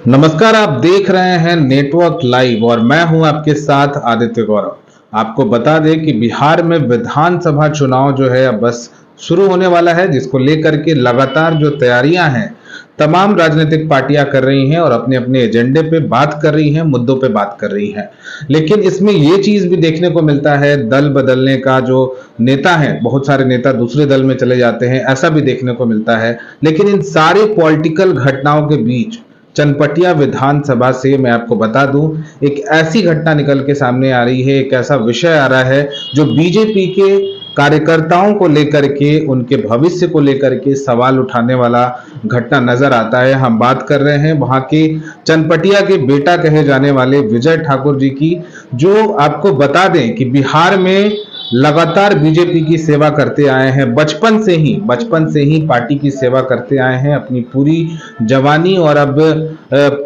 नमस्कार, आप देख रहे हैं नेटवर्क लाइव और मैं हूं आपके साथ आदित्य गौरव। आपको बता दें कि बिहार में विधानसभा चुनाव जो है अब बस शुरू होने वाला है, जिसको लेकर के लगातार जो तैयारियां हैं तमाम राजनीतिक पार्टियां कर रही हैं और अपने अपने एजेंडे पे बात कर रही हैं, मुद्दों पे बात कर रही हैं। लेकिन इसमें ये चीज भी देखने को मिलता है, दल बदलने का जो नेता है, बहुत सारे नेता दूसरे दल में चले जाते हैं, ऐसा भी देखने को मिलता है। लेकिन इन सारे पॉलिटिकल घटनाओं के बीच चनपटिया विधानसभा से मैं आपको बता दूं, एक ऐसी घटना निकल के सामने आ रही है, एक ऐसा विषय आ रहा है जो बीजेपी के कार्यकर्ताओं को लेकर के, उनके भविष्य को लेकर के सवाल उठाने वाला घटना नजर आता है। हम बात कर रहे हैं वहां के चनपटिया के बेटा कहे जाने वाले विजय ठाकुर जी की, जो आपको बता दें कि बिहार में लगातार बीजेपी की सेवा करते आए हैं। बचपन से ही पार्टी की सेवा करते आए हैं अपनी पूरी जवानी, और अब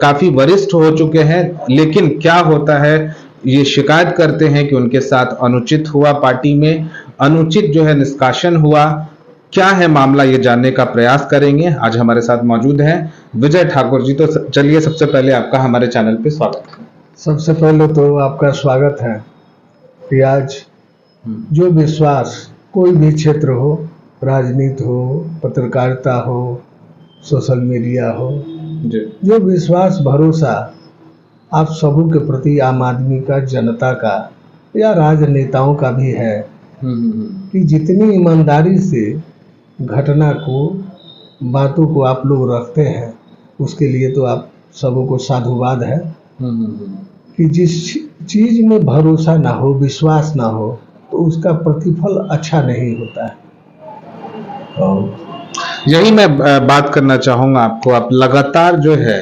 काफी वरिष्ठ हो चुके हैं। लेकिन क्या होता है, ये शिकायत करते हैं कि उनके साथ अनुचित हुआ, पार्टी में अनुचित जो है निष्कासन हुआ। क्या है मामला, ये जानने का प्रयास करेंगे। आज हमारे साथ मौजूद हैं विजय ठाकुर जी। तो चलिए, सबसे पहले आपका हमारे चैनल पे स्वागत है। सबसे पहले तो आपका स्वागत है कि आज जो विश्वास कोई भी क्षेत्र हो, राजनीति हो, पत्रकारिता हो, सोशल मीडिया हो, जो विश्वास भरोसा आप सबों के प्रति आम आदमी का, जनता का या राजनेताओं का भी है कि जितनी ईमानदारी से घटना को, बातों को आप लोग रखते हैं, उसके लिए तो आप सबों को साधुवाद है। कि जिस चीज में भरोसा ना हो, विश्वास ना हो, तो उसका प्रतिफल अच्छा नहीं होता है। यही मैं बात करना चाहूंगा आपको। आप लगातार जो है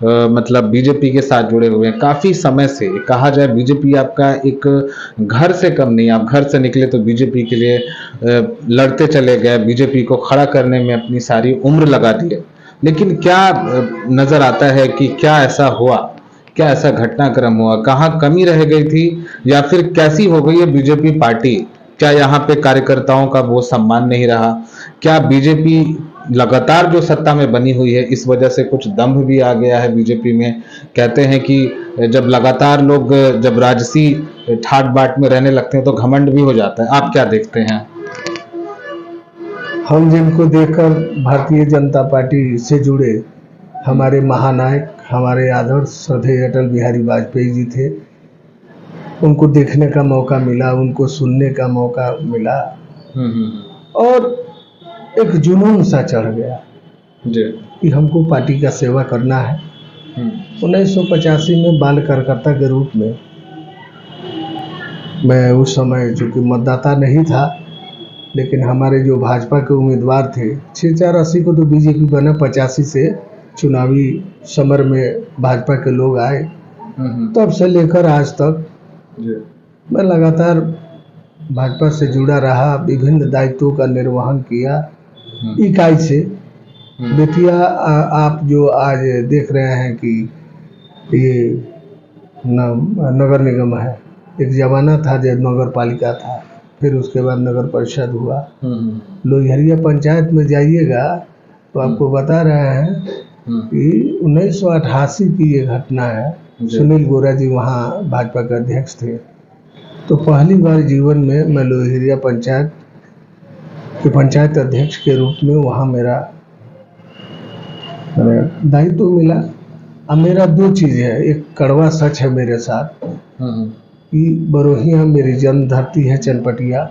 मतलब बीजेपी के साथ जुड़े हुए हैं काफी समय से। कहा जाए बीजेपी आपका एक घर से कम नहीं। आप घर से निकले तो बीजेपी के लिए लड़ते चले गए, बीजेपी को खड़ा करने में अपनी सारी उम्र लगा दी है। लेकिन क्या नजर आता है कि क्या ऐसा हुआ, क्या ऐसा घटनाक्रम हुआ, कहाँ कमी रह गई थी, या फिर कैसी हो गई है बीजेपी पार्टी? क्या यहाँ पे कार्यकर्ताओं का वो सम्मान नहीं रहा? क्या बीजेपी लगातार जो सत्ता में बनी हुई है, इस वजह से कुछ दंभ भी आ गया है बीजेपी में? कहते हैं कि जब लगातार लोग जब राजसी ठाट बाट में रहने लगते हैं तो घमंड भी हो जाता है। आप क्या देखते हैं? हम जिनको देखकर भारतीय जनता पार्टी से जुड़े, हमारे महानायक, हमारे आदर्श श्रद्धेय अटल बिहारी वाजपेयी जी थे, उनको देखने का मौका मिला, उनको सुनने का मौका मिला, और एक जुनून सा चढ़ गया कि हमको पार्टी का सेवा करना है। 1985 में बाल कार्यकर्ता के रूप में मैं उस समय चूँकि मतदाता नहीं था, लेकिन हमारे जो भाजपा के उम्मीदवार थे, 6480 को तो बीजेपी बना, 85 से चुनावी समर में भाजपा के लोग आए। तब से लेकर आज तक मैं लगातार भाजपा से जुड़ा रहा, विभिन्न दायित्वों का निर्वहन किया इकाई से। बेतिया आप जो आज देख रहे हैं कि ये नगर निगम है, एक जमाना था जब नगर पालिका था, फिर उसके बाद नगर परिषद हुआ। लोहिया पंचायत में जाइएगा तो आपको बता रहे हैं कि 1988 की ये घटना है। सुनील गोरा जी वहाँ भाजपा के अध्यक्ष थे, तो पहली बार जीवन में मैं लोहिया पंचायत के पंचायत अध्यक्ष के रूप में वहाँ मेरा दायित्व मिला। अब मेरा दो चीज़ है, एक कड़वा सच है मेरे साथ कि बरोहिया मेरी जन्म धरती है, चनपटिया,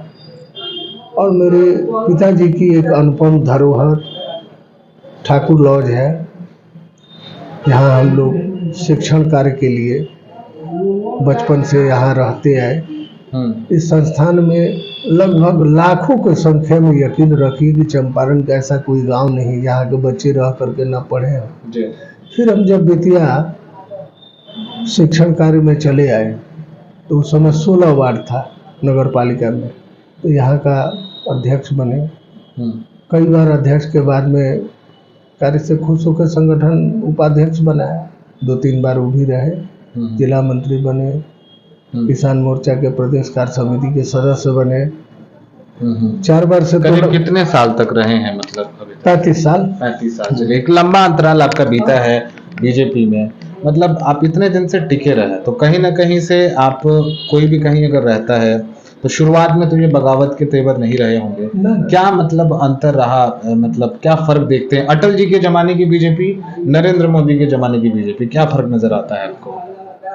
और मेरे पिताजी की एक अनुपम धरोहर ठाकुर लॉज है। यहाँ हम लोग शिक्षण कार्य के लिए बचपन से यहाँ रहते आए। इस संस्थान में लगभग लाखों की संख्या में यकीन रखिए कि चंपारण का ऐसा कोई गांव नहीं जहाँ के बच्चे रह करके न पढ़े हैं। फिर हम जब बेतिया शिक्षण कार्य में चले आए तो उस समय 16 वार्ड था नगर पालिका में, तो यहाँ का अध्यक्ष बने। कई बार अध्यक्ष के बाद में कार्य से खुश होकर संगठन उपाध्यक्ष बनाया, 2-3 बार वो भी रहे, जिला मंत्री बने, किसान मोर्चा के प्रदेश कार्य समिति के सदस्य बने, 4 बार से। करीब कितने साल तक रहे हैं? मतलब 35 साल। 35 साल, एक लंबा अंतराल आपका बीता है। बीजेपी में, मतलब आप इतने दिन से टिके रहे, तो कहीं ना कहीं से आप, कोई भी कहीं अगर रहता है तो शुरुआत में तो ये बगावत के तेवर नहीं रहे होंगे। ना। क्या मतलब अंतर रहा, मतलब क्या फर्क देखते हैं अटल जी के जमाने की बीजेपी, नरेंद्र मोदी के जमाने की बीजेपी, क्या फर्क नजर आता है आपको?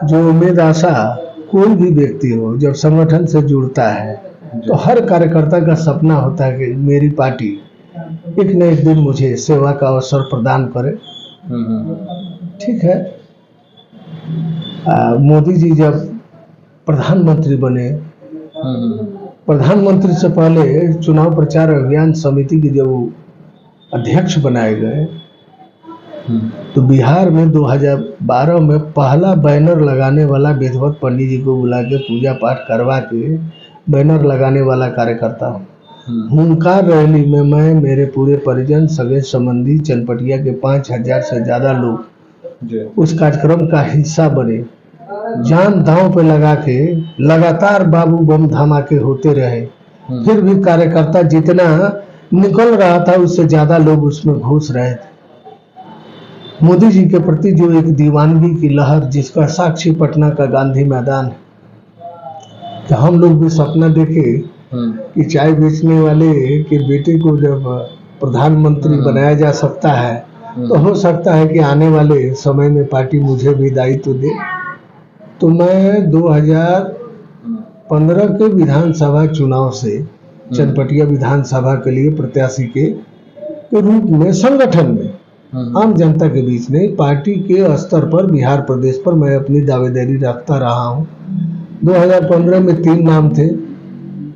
जो उम्मीद आशा कोई भी व्यक्ति हो जब संगठन से जुड़ता है तो हर कार्यकर्ता का सपना होता है कि मेरी पार्टी एक न एक दिन मुझे सेवा का अवसर प्रदान करे। ठीक है, मोदी जी जब प्रधानमंत्री बने, प्रधानमंत्री से पहले चुनाव प्रचार अभियान समिति के जब वो अध्यक्ष बनाए गए तो बिहार में 2012 में पहला बैनर लगाने वाला विधिवत पंडित जी को बुला के पूजा पाठ करवा के बैनर लगाने वाला कार्यकर्ता हूँ। हुंकार रैली में मैं, मेरे पूरे परिजन, सगे संबंधी, चनपटिया के 5000 से ज़्यादा लोग उस कार्यक्रम का हिस्सा बने। जान दांव पे लगा के लगातार बाबू बम धमाके होते रहे, फिर भी कार्यकर्ता जितना निकल रहा था उससे ज़्यादा लोग उसमें घुस रहे थे। मोदी जी के प्रति जो एक दीवानगी की लहर, जिसका साक्षी पटना का गांधी मैदान है, तो हम लोग भी सपना देखे कि चाय बेचने वाले के बेटे को जब प्रधानमंत्री बनाया जा सकता है तो हो सकता है कि आने वाले समय में पार्टी मुझे भी दायित्व दे। तो मैं 2015 के विधानसभा चुनाव से चनपटिया विधानसभा के लिए प्रत्याशी के रूप में संगठन में आम जनता के बीच में पार्टी के स्तर पर बिहार प्रदेश पर मैं अपनी दावेदारी रखता रहा हूं। 2015 में 3 नाम थे,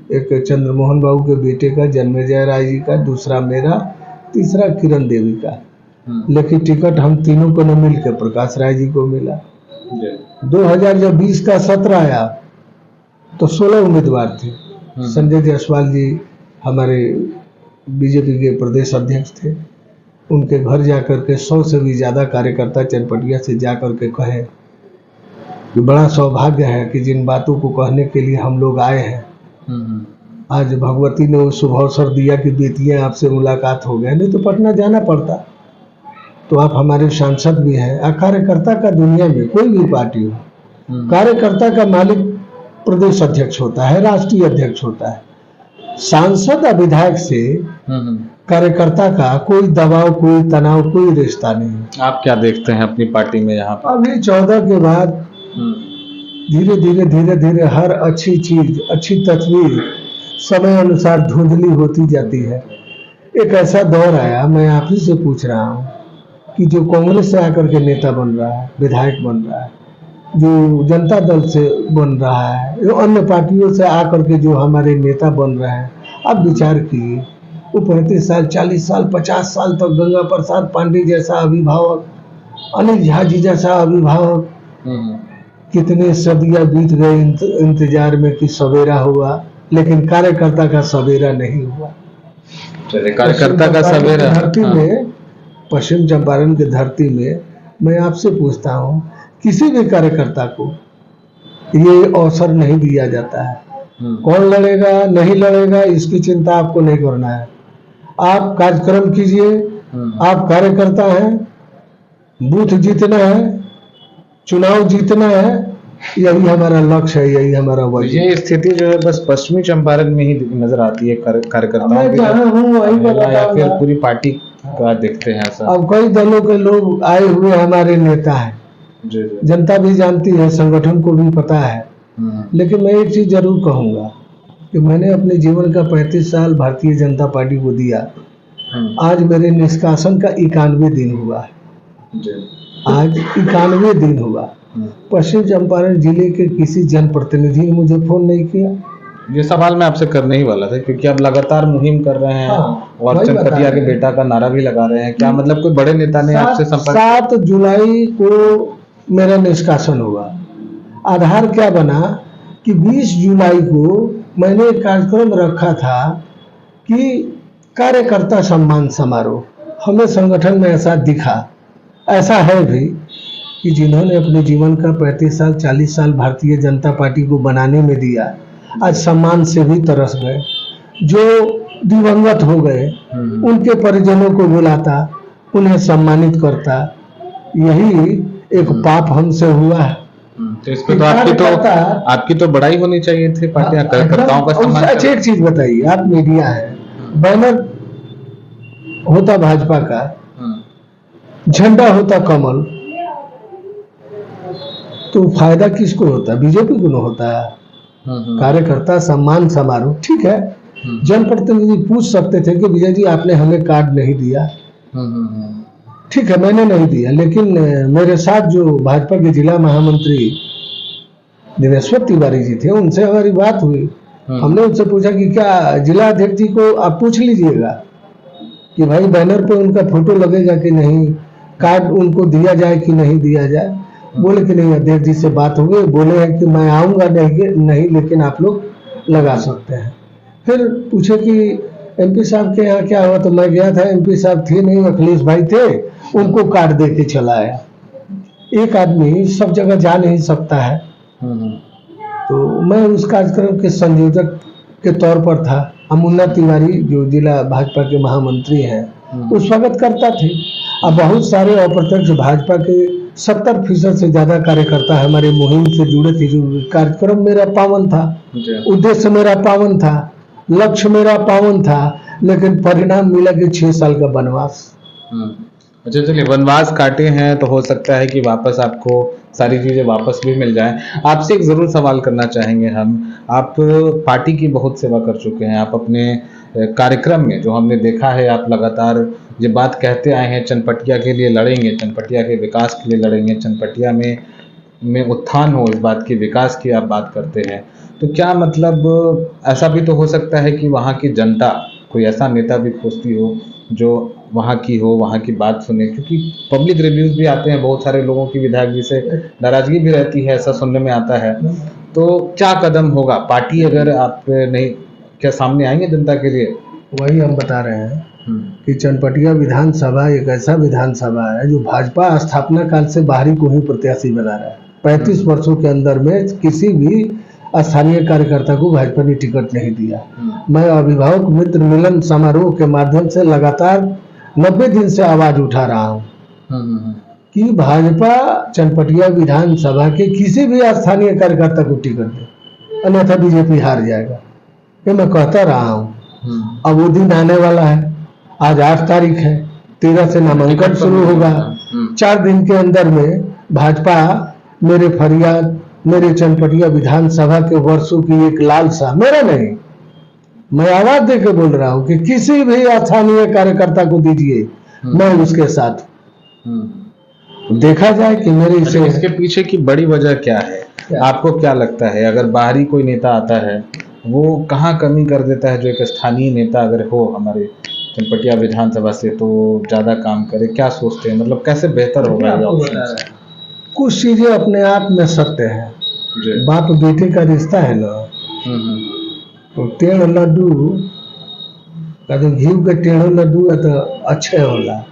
एक चंद्रमोहन बाबू के बेटे का, जन्मेजय राय जी का, दूसरा मेरा, तीसरा किरण देवी का। लेकिन टिकट हम तीनों को न मिलकर प्रकाश राय जी को मिला। 2020 का सत्र आया तो 16 उम्मीदवार थे। संजय जायसवाल जी हमारे बीजेपी के प्रदेश अध्यक्ष थे, उनके घर जाकर के 100 से भी ज़्यादा कार्यकर्ता चनपटिया से जाकर के कहे कि बड़ा सौभाग्य है कि जिन बातों को कहने के लिए हम लोग आए हैं, आज भगवती ने वो शुभ अवसर दिया कि बेटियां आपसे मुलाकात हो गए, नहीं तो पटना जाना पड़ता। तो आप हमारे सांसद भी हैं। कार्यकर्ता का दुनिया में कोई भी पार्टी हो, कार्यकर्ता का मालिक प्रदेश अध्यक्ष होता है, राष्ट्रीय अध्यक्ष होता है। सांसद और विधायक से कार्यकर्ता का कोई दबाव, कोई तनाव, कोई रिश्ता नहीं। आप क्या देखते हैं अपनी पार्टी में यहाँ पर? अभी 14 के बाद धीरे धीरे हर अच्छी चीज, अच्छी तस्वीर समय अनुसार धुंधली होती जाती है। एक ऐसा दौर आया, मैं आप ही से पूछ रहा हूँ कि जो कांग्रेस से आकर के नेता बन रहा है, विधायक बन रहा है, जो जनता दल से बन रहा है, जो अन्य पार्टियों से आकर के जो हमारे नेता बन रहे हैं, आप विचार कीजिए, वो 35 साल, 40 साल, 50 साल तक गंगा प्रसाद पांडे जैसा अभिभावक, अनिल झा जी जैसा अभिभावक, कितने सदियां बीत गए इंतजार में कि सवेरा हुआ, लेकिन कार्यकर्ता का सवेरा नहीं हुआ। कार्यकर्ता का सवेरा धरती में, पश्चिम चंपारण की धरती में, मैं आपसे पूछता हूँ, किसी भी कार्यकर्ता को ये अवसर नहीं दिया जाता है। कौन लड़ेगा नहीं लड़ेगा इसकी चिंता आपको नहीं करना है। आप कार्यक्रम कीजिए, आप कार्यकर्ता हैं, बूथ जीतना है, चुनाव जीतना है, यही हमारा लक्ष्य है, यही हमारा वजह। ये स्थिति जो है बस पश्चिमी चंपारण में ही नजर आती है कार्यकर्ताओं की, या फिर पूरी पार्टी का देखते हैं ऐसा? अब कई दलों के लोग आए हुए हमारे नेता हैं, जनता भी जानती है, संगठन को भी पता है। लेकिन मैं एक चीज जरूर कहूंगा कि मैंने अपने जीवन का 35 साल भारतीय जनता पार्टी को दिया। आज मेरे निष्कासन का 91 दिन हुआ है। आज 91 दिन हुआ। पश्चिम चंपारण जिले के किसी जनप्रतिनिधि ने मुझे फोन नहीं किया। ये सवाल मैं आपसे करने ही वाला था, क्योंकि आप लगातार मुहिम कर रहे हैं और चनपटिया के बेटा का नारा भी लगा रहे हैं। क्या मतलब कोई बड़े नेता ने आपसे संपर्क? 7 जुलाई को मेरा निष्कासन हुआ। आधार क्या बना कि 20 जुलाई को मैंने एक कार्यक्रम रखा था कि कार्यकर्ता सम्मान समारोह। हमें संगठन में ऐसा दिखा, ऐसा है भी, कि जिन्होंने अपने जीवन का 35 साल 40 साल भारतीय जनता पार्टी को बनाने में दिया, आज सम्मान से भी तरस गए। जो दिवंगत हो गए उनके परिजनों को बुलाता, उन्हें सम्मानित करता, यही एक पाप हमसे हुआ है। तो इस पे तो आपकी तो बड़ाई होनी चाहिए थी, पार्टियां कार्यकर्ताओं का सम्मान। अच्छा एक चीज बताइए, आप मीडिया है, बैनर होता भाजपा का, झंडा होता कमल, तो फायदा किसको होता है? बीजेपी को न होता है। कार्यकर्ता सम्मान समारोह ठीक है, जनप्रतिनिधि पूछ सकते थे कि विजय जी आपने हमें कार्ड नहीं दिया, ठीक है मैंने नहीं दिया, लेकिन मेरे साथ जो भाजपा के जिला महामंत्री दिनेश्वर तिवारी जी थे, उनसे हमारी बात हुई। हमने उनसे पूछा कि क्या जिला अध्यक्ष जी को आप पूछ लीजिएगा कि भाई बैनर पे उनका फोटो लगेगा कि नहीं, कार्ड उनको दिया जाए कि नहीं दिया जाए। बोले कि नहीं अध्यक्ष जी से बात हो गई, बोले हैं कि मैं आऊंगा नहीं लेकिन आप लोग लगा सकते हैं। फिर पूछे कि एमपी साहब के यहाँ क्या हुआ, तो मैं गया था, एमपी साहब थे नहीं, अखिलेश भाई थे, उनको कार्ड दे के चला आया। एक आदमी सब जगह जा नहीं सकता है, तो मैं उस कार्यक्रम के संयोजक के तौर पर था। अमुन्ना तिवारी जो जिला भाजपा के महामंत्री हैं, वो स्वागत करता थे। अब बहुत सारे अप्रत्यक्ष भाजपा के 70% से ज्यादा कार्यकर्ता हमारे मुहिम से जुड़े थे। जो कार्यक्रम मेरा पावन था, उद्देश्य मेरा पावन था, लक्ष्य मेरा पावन था, लेकिन परिणाम मिला कि 6 साल का वनवास। अच्छा चलिए, वनवास काटे हैं तो हो सकता है कि वापस आपको सारी चीजें वापस भी मिल जाएं। आपसे एक जरूर सवाल करना चाहेंगे हम, आप पार्टी की बहुत सेवा कर चुके हैं, आप अपने कार्यक्रम में जो हमने देखा है, आप लगातार ये बात कहते आए हैं, चनपटिया के लिए लड़ेंगे, चनपटिया के विकास के लिए लड़ेंगे, चनपटिया में उत्थान हो, इस बात के विकास की आप बात करते हैं। तो क्या मतलब ऐसा भी तो हो सकता है कि वहाँ की जनता कोई ऐसा नेता भी खोजती हो जो वहाँ की हो, वहाँ की बात सुने, क्योंकि पब्लिक रिव्यूज भी आते हैं, बहुत सारे लोगों की विधायक जी से नाराजगी भी रहती है, ऐसा सुनने में आता है। तो क्या कदम होगा पार्टी, अगर आप नहीं क्या सामने आएंगे जनता के लिए? वही हम बता रहे हैं कि चनपटिया विधानसभा एक ऐसा विधानसभा है जो भाजपा स्थापना काल से बाहरी को ही प्रत्याशी बना रहा है। 35 वर्षों के अंदर में किसी भी स्थानीय कार्यकर्ता को भाजपा ने टिकट नहीं दिया। मैं अभिभावक मित्र मिलन समारोह के माध्यम से लगातार 90 दिन से आवाज उठा रहा हूँ कि भाजपा चनपटिया विधानसभा के किसी भी स्थानीय कार्यकर्ता को टिकट दे, अन्यथा बीजेपी हार जाएगा। ये मैं कहता रहा हूँ। अब वो दिन आने वाला है। आज 8 तारीख है, 13 से नामांकन शुरू होगा। 4 दिन के अंदर में भाजपा मेरे फरियाद, मेरे चनपटिया विधानसभा के वर्षों की एक लालसा, मेरा नहीं, मैं आवाज दे के बोल रहा हूं कि किसी भी स्थानीय कार्यकर्ता को दीजिए, मैं उसके साथ। देखा जाए कि मेरे इसके पीछे की बड़ी वजह क्या है? आपको क्या लगता है, अगर बाहरी कोई नेता आता है वो कहाँ कमी कर देता है जो एक स्थानीय नेता अगर हो हमारे चनपटिया विधानसभा से तो ज्यादा काम करे? क्या सोचते हैं, मतलब कैसे बेहतर होगा? कुछ चीजें अपने आप में सत्य है। बाप बेटे का रिश्ता है ना, तो टेढ़ लड्डू का जो घी के टेढ़ लड्डू है तो अच्छे होला।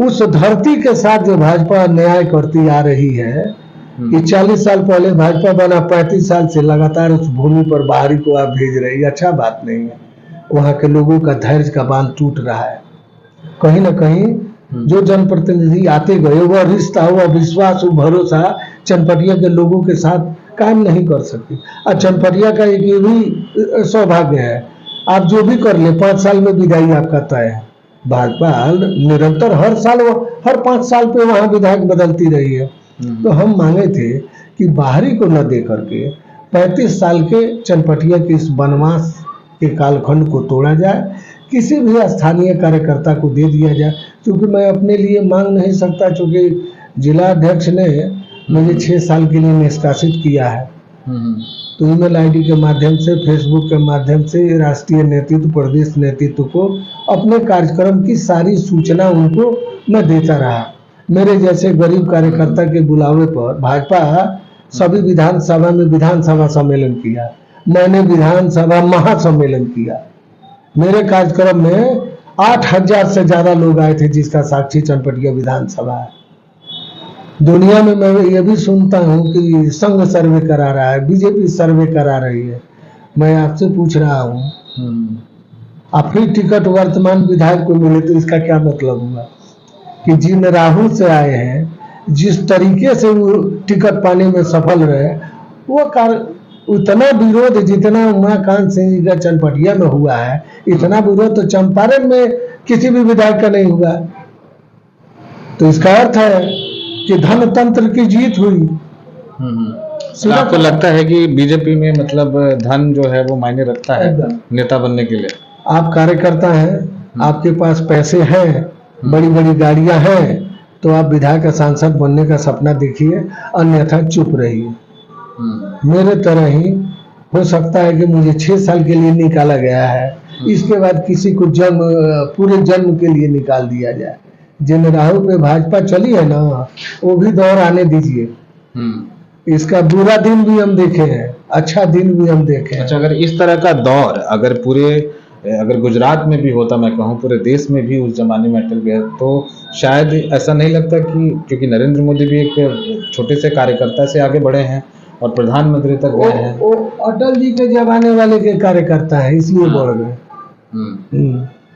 उस धरती के साथ जो भाजपा न्याय करती आ रही है कि 40 साल पहले भाजपा बना, 35 साल से लगातार उस भूमि पर बाहरी को आप भेज रहे हैं, अच्छा बात नहीं है। वहाँ के लोगों का धैर्य का बांध टूट रहा है। कहीं ना कहीं जो जनप्रतिनिधि आते गए, वह रिश्ता, वह विश्वास, वो भरोसा चनपटिया के लोगों के साथ काम नहीं कर सकते। और चनपटिया का एक ये भी सौभाग्य है, आप जो भी कर ले 5 साल में विदाई आपका तय है। भाजपा निरंतर हर साल, हर 5 साल पे वहाँ विधायक बदलती रही है। तो हम मांगे थे कि बाहरी को न दे करके 35 साल के चनपटिया के इस वनवास के कालखंड को तोड़ा जाए, किसी भी स्थानीय कार्यकर्ता को दे दिया जाए। क्योंकि मैं अपने लिए मांग नहीं सकता, क्योंकि जिला अध्यक्ष ने मुझे 6 साल के लिए निष्कासित किया है। तो ईमेल आईडी के माध्यम से, फेसबुक के माध्यम से राष्ट्रीय नेतृत्व, प्रदेश नेतृत्व को अपने कार्यक्रम की सारी सूचना उनको मैं देता रहा। मेरे जैसे गरीब कार्यकर्ता के बुलावे पर भाजपा सभी विधानसभा में विधानसभा सम्मेलन किया, मैंने विधानसभा महासम्मेलन किया। मेरे कार्यक्रम में 8000 से ज्यादा लोग आए थे, जिसका साक्षी चनपटिया विधानसभा है। दुनिया में मैं ये भी सुनता हूँ कि संघ सर्वे करा रहा है, बीजेपी सर्वे करा रही है। मैं आपसे पूछ रहा हूँ, आप फिर टिकट वर्तमान विधायक को मिले तो इसका क्या मतलब हुआ कि जिन राहुल से आए हैं, जिस तरीके से वो टिकट पाने में सफल रहे, वो उतना विरोध जितना उमाकांत सिंह जी का चनपटिया में हुआ है, इतना विरोध तो चंपारण में किसी भी विधायक का नहीं हुआ। तो इसका अर्थ है कि धनतंत्र की जीत हुई। तो आपको लगता है कि बीजेपी में मतलब धन जो है वो मायने रखता है नेता बनने के लिए? आप कार्यकर्ता हैं, आपके पास पैसे हैं, बड़ी बड़ी गाड़ियां हैं, तो आप विधायक का सांसद बनने का सपना देखिए, अन्यथा चुप रहिए। मेरे तरह ही हो सकता है कि मुझे 6 साल के लिए निकाला गया है, इसके बाद किसी को पूरे जन्म के लिए निकाल दिया जाए। जिन राहों पे भाजपा चली है ना, वो भी दौर आने दीजिए। इसका बुरा दिन भी हम देखे हैं, अच्छा दिन भी हम देखे हैं। अच्छा, अगर इस तरह का दौर अगर गुजरात में भी होता, मैं कहूँ पूरे देश में भी उस जमाने में अटल बिहारी, तो शायद ऐसा नहीं लगता कि क्योंकि नरेंद्र मोदी भी एक छोटे से कार्यकर्ता से आगे बढ़े हैं और प्रधानमंत्री तक गए हैं। वो अटल जी के जमाने वाले के कार्यकर्ता है, इसलिए बढ़ गए।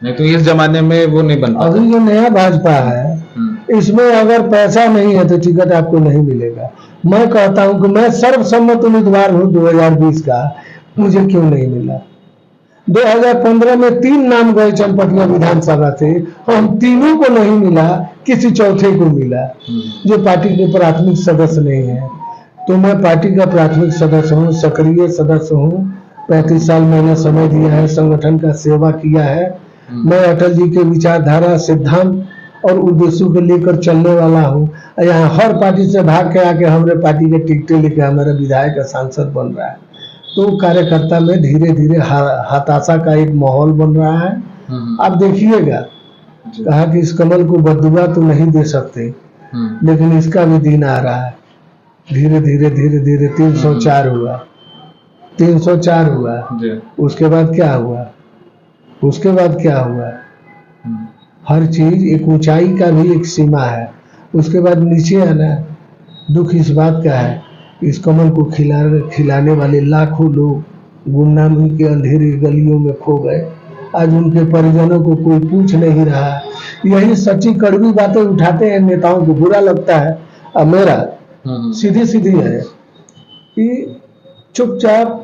नहीं तो इस जमाने में वो नहीं बन पाता। अभी जो नया भाजपा है, इसमें अगर पैसा नहीं है तो टिकट आपको नहीं मिलेगा। मैं कहता हूं कि मैं सर्वसम्मत उम्मीदवार हूं 2020 का, मुझे क्यों नहीं मिला? 2015 में 3 नाम गए चनपटिया विधानसभा से, हम तीनों को नहीं मिला, किसी चौथे को मिला जो पार्टी के प्राथमिक सदस्य नहीं है। तो मैं पार्टी का प्राथमिक सदस्य हूँ, सक्रिय सदस्य हूँ। 35 साल मैंने समय दिया है, संगठन का सेवा किया है। मैं अटल जी के विचारधारा, सिद्धांत और उद्देश्यों को लेकर चलने वाला हूँ। यहाँ हर पार्टी से भाग के आके हमारे पार्टी के टिकटें लेके हमारा विधायक का सांसद बन रहा है। तो कार्यकर्ता में धीरे धीरे हताशा का एक माहौल बन रहा है। आप देखिएगा, कहा कि इस कमल को बददुआ तो नहीं दे सकते, लेकिन इसका भी दिन आ रहा है। धीरे धीरे 304 हुआ, 304 हुआ। उसके बाद क्या हुआ? हर चीज एक ऊंचाई का भी एक सीमा है, उसके बाद नीचे आना। दुख इस बात का है, इस कमल को खिलाने वाले लाखों लोग गुमनामी के अंधेरी गलियों में खो गए। आज उनके परिजनों को कोई पूछ नहीं रहा। यही सच्ची कड़वी बातें उठाते हैं नेताओं को, बुरा लगता है। अब मेरा सीधी है कि चुपचाप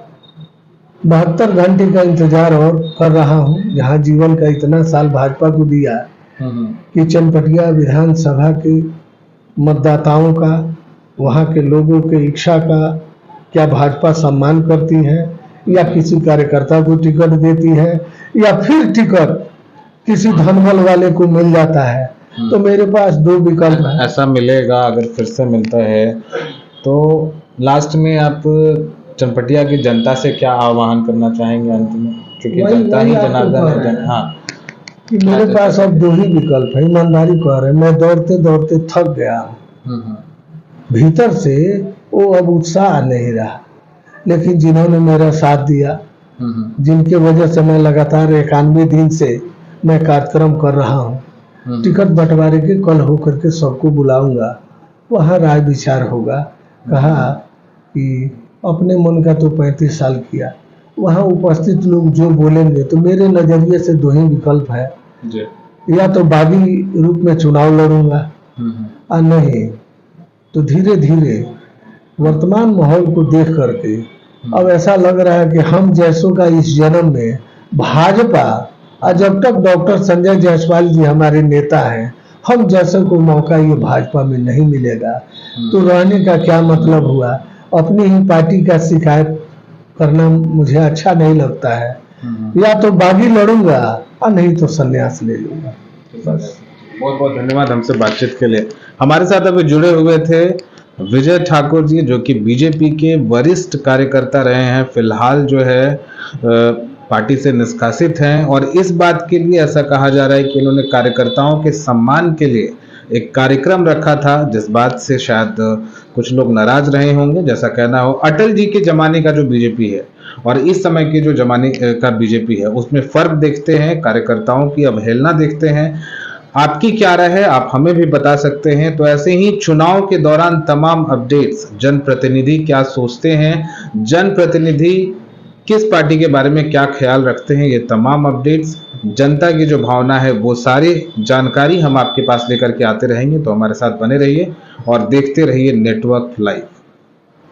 72 घंटे का इंतजार और कर रहा हूँ, जहाँ जीवन का इतना साल भाजपा को दिया कि चनपटिया विधानसभा के मतदाताओं का, वहाँ के लोगों के इच्छा का क्या भाजपा सम्मान करती है, या किसी कार्यकर्ता को टिकट देती है, या फिर टिकट किसी धनबल वाले को मिल जाता है। तो मेरे पास 2 विकल्प है। ऐसा मिलेगा, अगर फिर से मिलता है तो लास्ट में आप चनपटिया की जनता से क्या आह्वान करना चाहेंगे अंत में? क्योंकि जनता ही जनार्दन है। हाँ, कि मेरे पास अब 2 ही विकल्प है। ईमानदारी कह रहे, मैं दौड़ते दौड़ते थक गया हूँ। भीतर से वो अब उत्साह नहीं रहा, लेकिन जिन्होंने मेरा साथ दिया, जिनके वजह से मैं लगातार 91 दिन से मैं कार्यक्रम कर रहा हूँ, टिकट बंटवारे के कल होकर के सबको बुलाऊंगा, वहाँ राय विचार होगा। कहा कि अपने मन का तो 35 साल किया, वहाँ उपस्थित लोग जो बोलेंगे, तो मेरे नजरिए से 2 ही विकल्प है। या तो बागी रूप में चुनाव लड़ूंगा, और नहीं तो धीरे धीरे वर्तमान माहौल को देख करके अब ऐसा लग रहा है कि हम जैसों का इस जन्म में भाजपा, और जब तक डॉक्टर संजय जायसवाल जी हमारे नेता हैं, हम जैसे को मौका ये भाजपा में नहीं मिलेगा, तो रहने का क्या मतलब हुआ? अपनी ही पार्टी का शिकायत करना मुझे अच्छा नहीं लगता है। या तो बागी लड़ूंगा, और नहीं तो संन्यास ले लूंगा। बस। बहुत बहुत धन्यवाद हमसे बातचीत के लिए। हमारे साथ अभी जुड़े हुए थे विजय ठाकुर जी, जो कि बीजेपी के वरिष्ठ कार्यकर्ता रहे हैं, फिलहाल जो है पार्टी से निष्कासित हैं, और इस बात के लिए ऐसा कहा जा रहा है कि इन्होंने कार्यकर्ताओं के सम्मान के लिए एक कार्यक्रम रखा था, जिस बात से शायद कुछ लोग नाराज रहे होंगे। जैसा कहना हो, अटल जी के जमाने का जो बीजेपी है और इस समय के जो जमाने का बीजेपी है, उसमें फर्क देखते हैं, कार्यकर्ताओं की अवहेलना देखते हैं। आपकी क्या राय है, आप हमें भी बता सकते हैं। तो ऐसे ही चुनाव के दौरान तमाम अपडेट्स, जनप्रतिनिधि क्या सोचते हैं, जनप्रतिनिधि किस पार्टी के बारे में क्या ख्याल रखते हैं, ये तमाम अपडेट्स, जनता की जो भावना है, वो सारी जानकारी हम आपके पास लेकर के आते रहेंगे। तो हमारे साथ बने रहिए और देखते रहिए नेटवर्क लाइव।